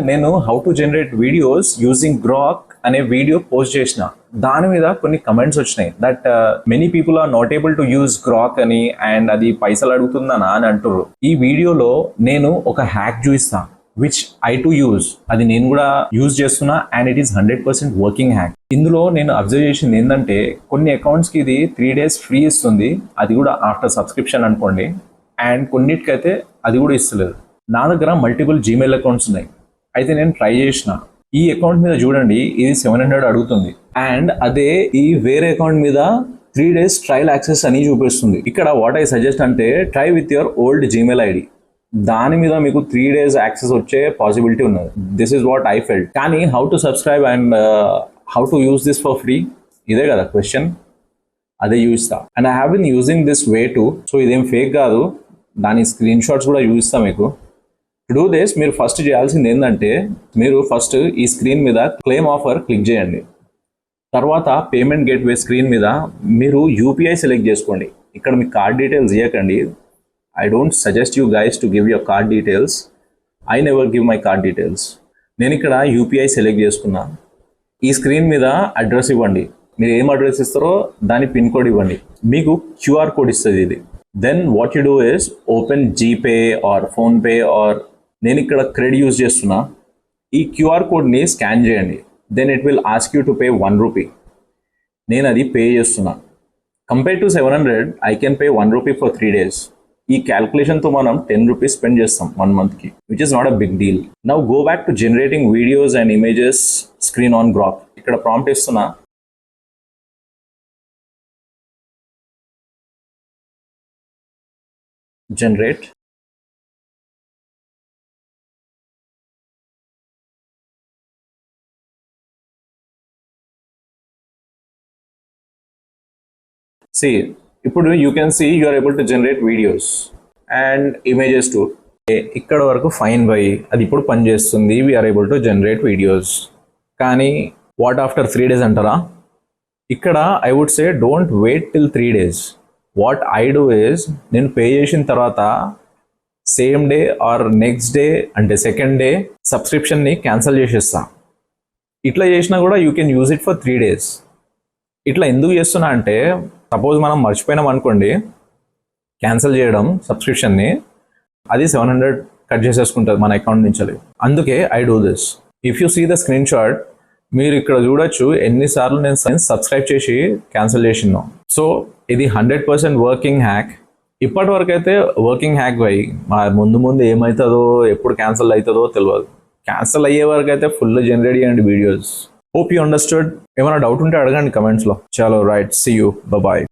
నేను how to generate videos using Grok అనే video post చేసిన. దాని మీద కొన్ని కమెంట్స్ వచ్చినాయి that many people are not able to use Grok అని, అండ్ అది పైసలు అడుగుతుందనా అని అంటారు. ఈ వీడియోలో నేను ఒక హ్యాక్ చూపిస్తా విచ్ ఐ టు యూజ్. అది నేను కూడా యూజ్ చేస్తున్నా and it is 100% working hack. ఇందులో నేను అబ్జర్వ్ చేసింది ఏంటంటే కొన్ని అకౌంట్స్కి ఇది 3 days ఫ్రీ ఇస్తుంది, అది కూడా ఆఫ్టర్ సబ్స్క్రిప్షన్ అనుకోండి. అండ్ కొన్నిటికైతే అది కూడా ఇస్తలేదు. నా దగ్గర మల్టిపుల్ జీమెయిల్ అకౌంట్స్ ఉన్నాయి. అయితే నేను ట్రై చేసిన. ఈ అకౌంట్ మీద చూడండి ఇది 700 అడుగుతుంది, అండ్ అదే ఈ వేరే అకౌంట్ మీద 3 days ట్రయల్ యాక్సెస్ అని చూపిస్తుంది. ఇక్కడ వాట్ ఐ సజెస్ట్ అంటే try with your old Gmail ID. దాని మీద మీకు 3 days యాక్సెస్ వచ్చే పాసిబిలిటీ ఉన్నది. This is what I felt. కానీ how to subscribe and how to use this for free, ఇదే కదా క్వశ్చన్. అదే చూపిస్తా. And I have been using this way too. So ఇదేం ఫేక్ కాదు, దాని స్క్రీన్ షాట్స్ కూడా చూపిస్తా మీకు. టు డూ దిస్ మీరు ఫస్ట్ చేయాల్సింది ఏంటంటే మీరు ఫస్ట్ ఈ స్క్రీన్ మీద క్లెయిమ్ ఆఫర్ క్లిక్ చేయండి. తర్వాత పేమెంట్ గేట్వే స్క్రీన్ మీద మీరు యూపీఐ సెలెక్ట్ చేసుకోండి. ఇక్కడ మీ కార్డ్ డీటెయిల్స్ ఇవ్వకండి. I don't suggest you guys to give your card details. I never give my card details. నేను ఇక్కడ యూపీఐ సెలెక్ట్ చేసుకున్నా. ఈ స్క్రీన్ మీద అడ్రస్ ఇవ్వండి. మీరు ఏం అడ్రస్ ఇస్తారో దాని పిన్ కోడ్ ఇవ్వండి. మీకు క్యూఆర్ కోడ్ ఇస్తుంది ఇది. Then what you do is open GPay or PhonePe or నేను ఇక్కడ క్రెడిట్ యూజ్ చేస్తున్నా. ఈ క్యూఆర్ కోడ్ని స్కాన్ చేయండి. Then it will ask you to pay 1 rupee. నేను అది పే చేస్తున్నా. Compare to 700 I can pay 1 rupee for 3 days. ఈ క్యాల్కులేషన్తో మనం 10 rupees స్పెండ్ చేస్తాం 1 monthకి, which is not a big deal. Now go back to generating videos and images screen on Grok. ఇక్కడ prompt ఇస్తున్నా. Generate. See, ఇప్పుడు you can see you are able to generate videos and images too. ఇక్కడ వరకు fine బై, అది ఇప్పుడు పనిచేస్తుంది. We are able to generate videos. కానీ వాట్ ఆఫ్టర్ 3 days అంటారా? ఇక్కడ I would say don't wait till 3 days. What I do is నేను పే చేసిన తర్వాత same day or next day అంటే సెకండ్ డే సబ్స్క్రిప్షన్ని క్యాన్సిల్ చేసేస్తా. ఇట్లా చేసినా కూడా you can use it for 3 days. ఇట్లా ఎందుకు చేస్తున్నా అంటే సపోజ్ మనం మర్చిపోయినాం అనుకోండి క్యాన్సిల్ చేయడం సబ్స్క్రిప్షన్ని, అది 700 కట్ చేసేసుకుంటుంది మన అకౌంట్ నుంచి. అందుకే I do this. If you see the screenshot మీరు ఇక్కడ చూడొచ్చు ఎన్నిసార్లు నేను సబ్స్క్రైబ్ చేసి క్యాన్సిల్ చేసినాం. సో ఇది 100% వర్కింగ్ హ్యాక్. ఇప్పటి వరకు అయితే వర్కింగ్ హ్యాక్ బై. ముందు ఏమవుతుందో ఎప్పుడు క్యాన్సిల్ అవుతుందో తెలియదు. క్యాన్సిల్ అయ్యే వరకు అయితే ఫుల్ జనరేట్ చేయండి వీడియోస్. Hope you understood. ఏమైనా డౌట్ ఉంటే అడగండి కమెంట్స్లో. చలో రైట్, సీ యూ, బాయ్.